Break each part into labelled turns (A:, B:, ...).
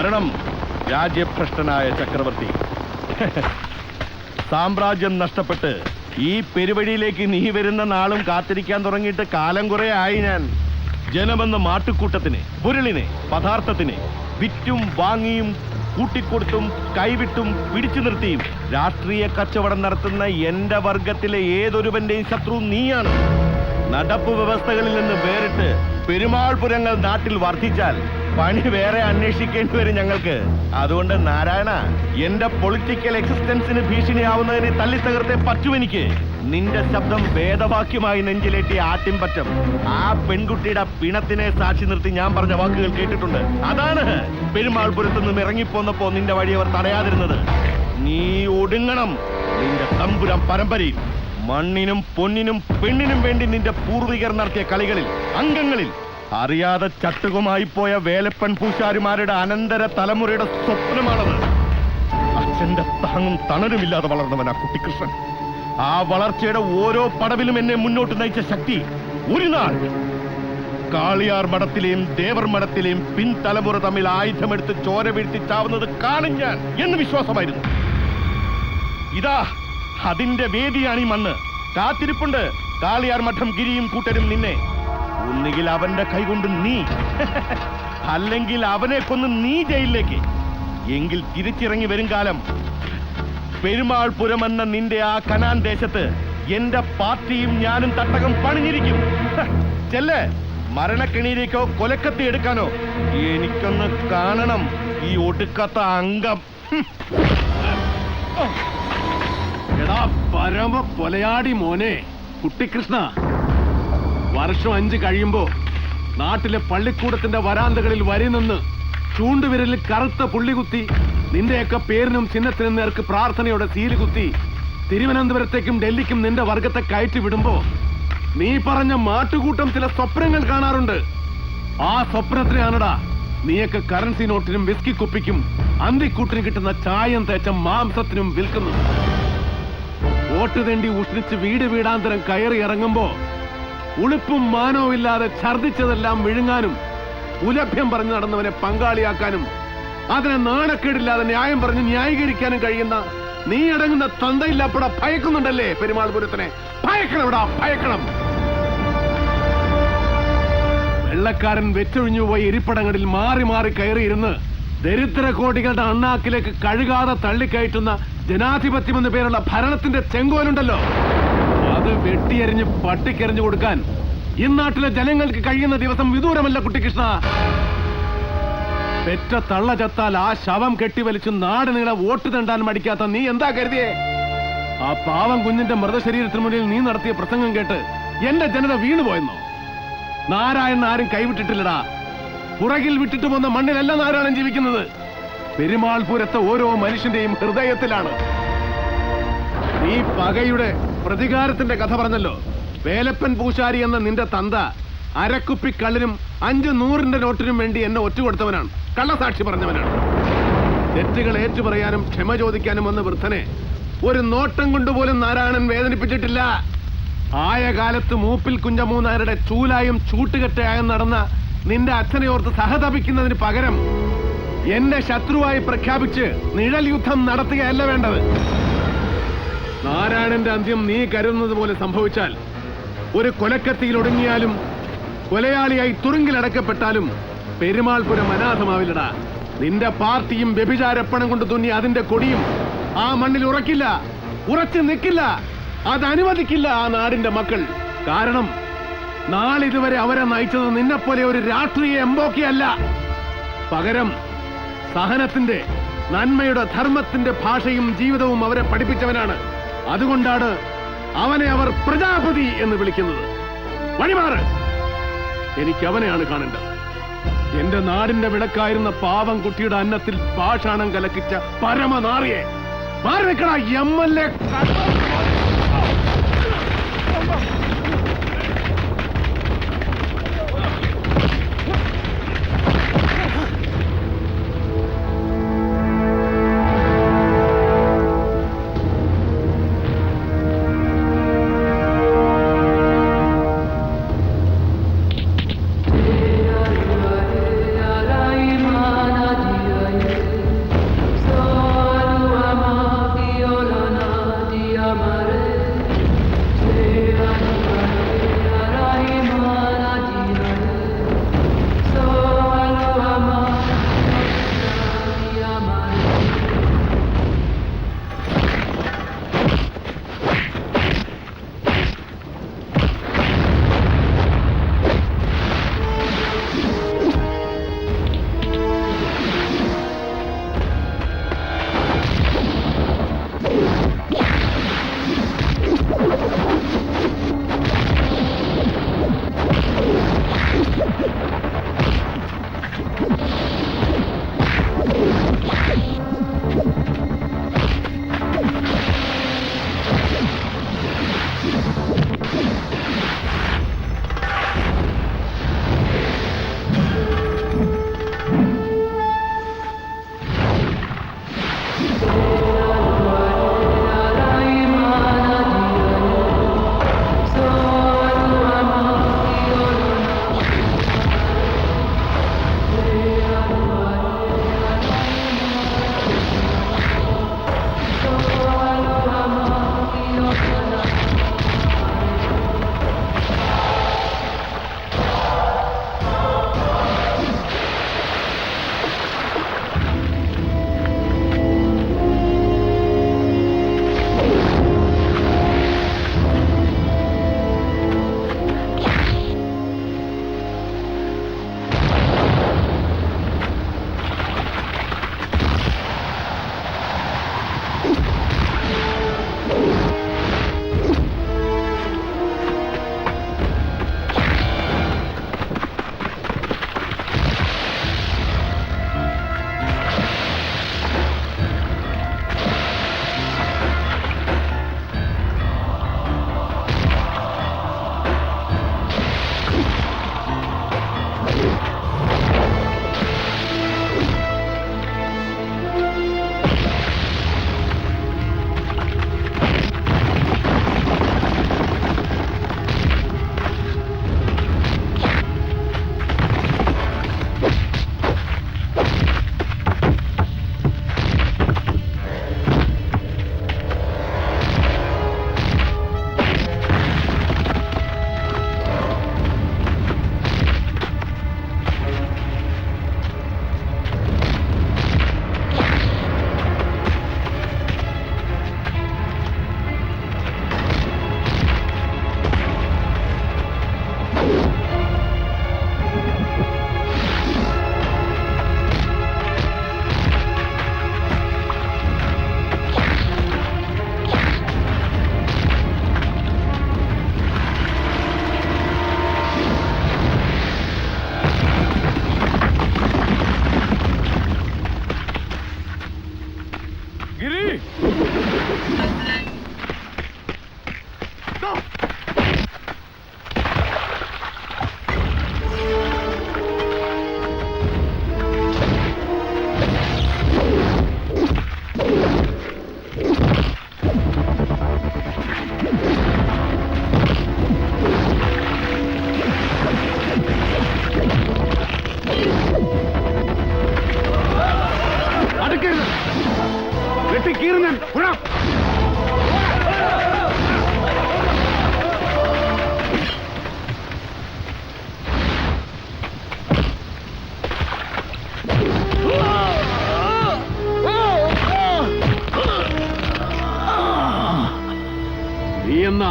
A: വരണം രാജ്യഭ്രഷ്ടനായ ചക്രവർത്തി. സാമ്രാജ്യം നഷ്ടപ്പെട്ട് ഈ പെരുവഴിയിലേക്ക് നീ വരുന്ന നാളും കാത്തിരിക്കാൻ തുടങ്ങിയിട്ട് കാലം കുറെ ആയി. ഞാൻ ജനമെന്ന മാട്ടുക്കൂട്ടത്തിന്, പൊരുളിനെ, പദാർത്ഥത്തിന് വിറ്റും വാങ്ങിയും കൂട്ടിക്കൊടുത്തും കൈവിട്ടും പിടിച്ചു നിർത്തിയും രാഷ്ട്രീയ കച്ചവടം നടത്തുന്ന എന്റെ വർഗത്തിലെ ഏതൊരുവന്റെയും ശത്രു നീയാണ്. നടപ്പ് വ്യവസ്ഥകളിൽ നിന്ന് വേറിട്ട് പെരുമാൾപുരങ്ങൾ നാട്ടിൽ വർദ്ധിച്ചാൽ പണി വേറെ അന്വേഷിക്കേണ്ടി വരും ഞങ്ങൾക്ക്. അതുകൊണ്ട് നാരായണ, എന്റെ പൊളിറ്റിക്കൽ എക്സിസ്റ്റൻസിന് ഭീഷണിയാവുന്നതിനെ തല്ലി തകർത്തേ പറ്റുമെനിക്ക്. നിന്റെ ശബ്ദം വേദവാക്യമായി നെഞ്ചിലേറ്റി ആട്ടിൻപറ്റം ആ പെൺകുട്ടിയുടെ പിണത്തിനെ സാക്ഷി നിർത്തി ഞാൻ പറഞ്ഞ വാക്കുകൾ കേട്ടിട്ടുണ്ട്. അതാണ് പെരുമാൾപുരത്തു നിന്നും ഇറങ്ങിപ്പോന്നപ്പോ നിന്റെ വഴി അവർ തടയാതിരുന്നത്. നീ ഒടുങ്ങണം. നിന്റെ തമ്പുരാൻ പരമ്പരയിൽ മണ്ണിനും പൊന്നിനും പെണ്ണിനും വേണ്ടി നിന്റെ പൂർവികർ നടത്തിയ കളികളിൽ, അംഗങ്ങളിൽ അറിയാതെ ചട്ടുകമായി പോയ വേലപ്പൻ പൂശാരിമാരുടെ അനന്തര തലമുറയുടെ സ്വപ്നമാണത്. അച്ഛന്റെ താങ്ങും തണലുമില്ലാതെ വളർന്നവനാ കുട്ടിക്കൃഷ്ണൻ. ആ വളർച്ചയുടെ ഓരോ പടവിലും എന്നെ മുന്നോട്ട് നയിച്ച ശക്തി ഒരു നാൾ കാളിയാർ മഠത്തിലെയും ദേവർ മഠത്തിലെയും പിൻതലമുറ തമ്മിൽ ആയുധമെടുത്ത് ചോര വീഴ്ത്തി ചാവുന്നത് കാണും ഞാൻ എന്ന് വിശ്വാസമായിരുന്നു. ഇതാ അതിന്റെ വേദിയാണ് ഈ മണ്ണ്. കാത്തിരിപ്പുണ്ട് കാളിയാർ മഠം ഗിരിയും കൂട്ടരും നിന്നെ. ഒന്നുകിൽ അവന്റെ കൈകൊണ്ട് നീ, അല്ലെങ്കിൽ അവനെ കൊന്ന് നീ ജയിലിലേക്ക്. എങ്കിൽ തിരിച്ചിറങ്ങി വരും കാലം പെരുമാൾപുരം എന്ന നിന്റെ ആ കനാൻ ദേശത്ത് എന്റെ പാർട്ടിയും ഞാനും തട്ടകം പണിഞ്ഞിരിക്കും. ചെല്ല്, മരണക്കെണിയിലേക്കോ കൊലക്കത്തി എടുക്കാനോ എനിക്കൊന്ന് കാണണം ഈ ഒടുക്കത്ത അംഗം.
B: എടാ പരമ കൊലയാടി മോനെ കുട്ടിക്കൃഷ്ണ, വർഷം 5 കഴിയുമ്പോ നാട്ടിലെ പള്ളിക്കൂടത്തിന്റെ വരാന്തകളിൽ വരി നിന്ന് ചൂണ്ടുവിരലിൽ കറുത്ത പുള്ളി കുത്തി നിന്റെയൊക്കെ പേരിനും ചിഹ്നത്തിനും നേർക്ക് പ്രാർത്ഥനയോടെ സീല് കുത്തി തിരുവനന്തപുരത്തേക്കും ഡൽഹിക്കും നിന്റെ വർഗത്തെ കയറ്റി വിടുമ്പോ നീ പറഞ്ഞ മാട്ടുകൂട്ടം ചില സ്വപ്നങ്ങൾ കാണാറുണ്ട്. ആ സ്വപ്നത്തിനാണടാ നീയൊക്കെ കറൻസി നോട്ടിനും വിസ്കി കുപ്പിക്കും അന്തിക്കൂട്ടിന് കിട്ടുന്ന ചായം തേച്ച മാംസത്തിനും വിൽക്കുന്നു. വോട്ട് തേണ്ടി ഉഷ്ണിച്ച് വീട് വീടാന്തരം കയറി ഇറങ്ങുമ്പോ ഉളുപ്പും മാനവും ഇല്ലാതെ ഛർദിച്ചതെല്ലാം വിഴുങ്ങാനും ഉലഭ്യം പറഞ്ഞു നടന്നവനെ പങ്കാളിയാക്കാനും അതിനെ നാണക്കേടില്ലാതെ ന്യായം പറഞ്ഞ് ന്യായീകരിക്കാനും കഴിയുന്ന നീ അടങ്ങുന്ന തന്തയില്ലപ്പട ഭയക്കുന്നുണ്ടല്ലേ പെരുമാൾപുരത്തിനെ? ഭയക്കണംടാ, ഭയക്കണം. വെള്ളക്കാരൻ വെച്ചൊഴിഞ്ഞുപോയി ഇരിപ്പടങ്ങളിൽ മാറി മാറി കയറിയിരുന്ന് ദരിദ്ര കോടികളുടെ അണ്ണാക്കിലേക്ക് കഴുകാതെ തള്ളിക്കയറ്റുന്ന ജനാധിപത്യം എന്ന പേരുള്ള ഭരണത്തിന്റെ ചെങ്കോലുണ്ടല്ലോ, അത് വെട്ടിയെറിഞ്ഞ് പട്ടിക്കെറിഞ്ഞു കൊടുക്കാൻ ഇന്നാട്ടിലെ ജനങ്ങൾക്ക് കഴിയുന്ന ദിവസം വിദൂരമല്ല കുട്ടിക്കൃഷ്ണ. പെറ്റ തള്ള ചത്താൽ ആ ശവം കെട്ടിവലിച്ച് നാട് നീളെ വോട്ട് തെണ്ടാൻ മടിക്കാത്ത നീ എന്താ കരുതിയേ? ആ പാവം കുഞ്ഞിന്റെ മൃതശരീരത്തിന് മുന്നിൽ നീ നടത്തിയ പ്രസംഗം കേട്ട് എന്റെ ജനത വീണുപോയെന്നോ? നാരായണൻ ആരും കൈവിട്ടിട്ടില്ലടാ. പുറകിൽ വിട്ടിട്ട് പോന്ന മണ്ണിലല്ല നാരായണൻ ജീവിക്കുന്നത്. പെരുമാൾപുരത്തെ ഓരോ മനുഷ്യന്റെയും ഹൃദയത്തിലാണ്. നീ പകയുടെ പ്രതികാരത്തിന്റെ കഥ പറഞ്ഞല്ലോ. വേലപ്പൻ പൂശാരി എന്ന നിന്റെ തന്ത അരക്കുപ്പി കള്ളിനും 500 നോട്ടിനും വേണ്ടി എന്നെ ഒറ്റുകൊടുത്തവനാണ്, കള്ളസാക്ഷി പറഞ്ഞവനാണ്. തെറ്റുകൾ ഏറ്റുപറയാനും ക്ഷമ ചോദിക്കാനും വന്ന വൃദ്ധനെ ഒരു നോട്ടം കൊണ്ടുപോലും നാരായണൻ വേദനിപ്പിച്ചിട്ടില്ല. ആയ കാലത്ത് മൂപ്പിൽ കുഞ്ഞമൂന്നാരുടെ ചൂലായും ചൂട്ടുകെട്ടയായും നടന്ന നിന്റെ അച്ഛനെ ഓർത്ത് സഹതപിക്കുന്നതിന് പകരം എന്നെ ശത്രുവായി പ്രഖ്യാപിച്ച് നിഴൽ യുദ്ധം നടത്തുകയല്ല വേണ്ടത്. നാരായണന്റെ അന്ത്യം നീ കരുതുന്നത് പോലെ സംഭവിച്ചാൽ, ഒരു കൊലക്കത്തിയിൽ ഒടുങ്ങിയാലും കൊലയാളിയായി തുറുങ്കിലടക്കപ്പെട്ടാലും പെരുമാൾപുരം അനാഥമാവില്ലടാ. നിന്റെ പാർട്ടിയും വ്യഭിചാരപ്പണം കൊണ്ട് തുന്നി അതിന്റെ കൊടിയും ആ മണ്ണിൽ ഉറക്കില്ല, ഉറച്ചു നിൽക്കില്ല. അത് അനുവദിക്കില്ല ആ നാടിന്റെ മക്കൾ. കാരണം നാളിതുവരെ അവരെ നയിച്ചത് നിന്നെപ്പോലെ ഒരു രാഷ്ട്രീയ എംബോക്കിയല്ല. പകരം സഹനത്തിന്റെ, നന്മയുടെ, ധർമ്മത്തിന്റെ ഭാഷയും ജീവിതവും അവരെ പഠിപ്പിച്ചവനാണ്. അതുകൊണ്ടാണ് അവനെ അവർ പ്രജാപതി എന്ന് വിളിക്കുന്നത്. വഴിമാറ്, എനിക്ക് അവനെയാണ് കാണേണ്ടത്. എന്റെ നാടിന്റെ വിളക്കായിരുന്ന പാവം കുട്ടിയുടെ അന്നത്തിൽ പാഷാണം കലക്കിച്ച പരമനാറിയെ. മാറി നിൽക്കടാ MLA.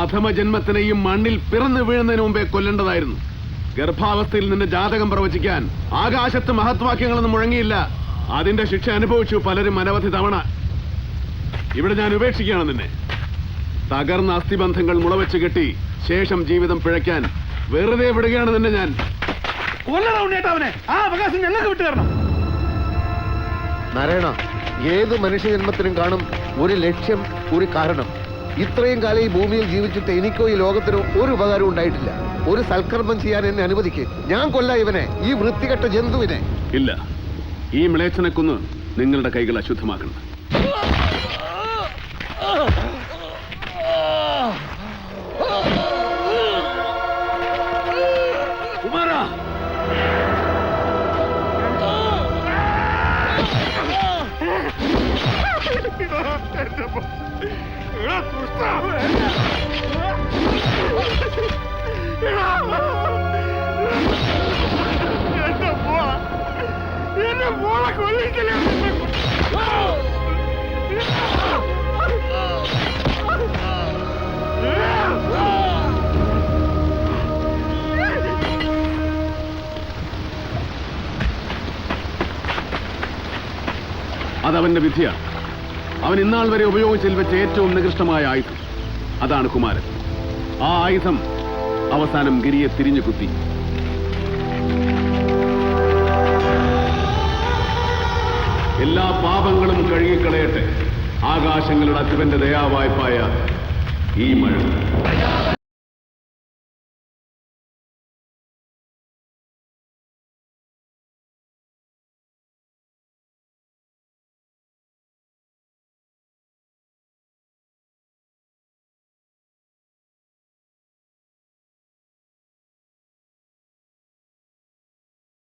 B: അധമ ജന്മത്തിനെ ഈ മണ്ണിൽ പിറന്നു വീഴുന്നതിന് മുമ്പേ കൊല്ലേണ്ടതായിരുന്നു. ഗർഭാവസ്ഥയിൽ നിന്റെ ജാതകം പ്രവചിക്കാൻ ആകാശത്ത് മഹത്വാക്യങ്ങളൊന്നും മുഴങ്ങിയില്ല. അതിന്റെ ശിക്ഷ അനുഭവിച്ചു പലരും അനവധി തവണ. ഇവിടെ ഞാൻ ഉപേക്ഷിക്കുകയാണ് നിന്നെ. തകർന്ന അസ്ഥിബന്ധങ്ങൾ മുളവെച്ച് കെട്ടി ശേഷം ജീവിതം പിഴയ്ക്കാൻ വെറുതെ വിടുകയാണ് നിന്നെ ഞാൻ.
C: അവനെ ആ അവകാശം ഞങ്ങൾക്ക് വിട്ടുതരണം.
D: നാരായണ, ഏത് മനുഷ്യജന്മത്തിനും കാണും ഒരു ലക്ഷ്യം, ഒരു കാരണം. ഇത്രയും കാലം ഈ ഭൂമിയിൽ ജീവിച്ചിട്ട് എനിക്കോ ഈ ലോകത്തിനോ ഒരു ഉപകാരം ഉണ്ടായിട്ടില്ല. ഒരു സൽക്കർമ്മം ചെയ്യാൻ എന്നെ അനുവദിക്ക്. ഞാൻ കൊല്ല ഇവനെ, ഈ വൃത്തികെട്ട ജന്തുവിനെ.
B: ഇല്ല, ഈ മ്ലേച്ഛനെ കൊന്ന് നിങ്ങളുടെ കൈകൾ അശുദ്ധമാക്കണം. കുമാര,
C: എന്നെ മോളെ കൊല്ലിക്കലേ.
B: അതവന്റെ വിധിയാണ്. അവൻ ഇന്നാൾ വരെ ഉപയോഗിച്ചതിൽ വെച്ച് ഏറ്റവും നികൃഷ്ടമായ ആയുധം അതാണ് കുമാരൻ. ആ ആയുധം അവസാനം ഗിരിയെ തിരിഞ്ഞു കുത്തി. എല്ലാ പാപങ്ങളും കഴുകിക്കളയട്ടെ ആകാശങ്ങളുടെ അധിപന്റെ ദയാവായ്പായ ഈ മഴ.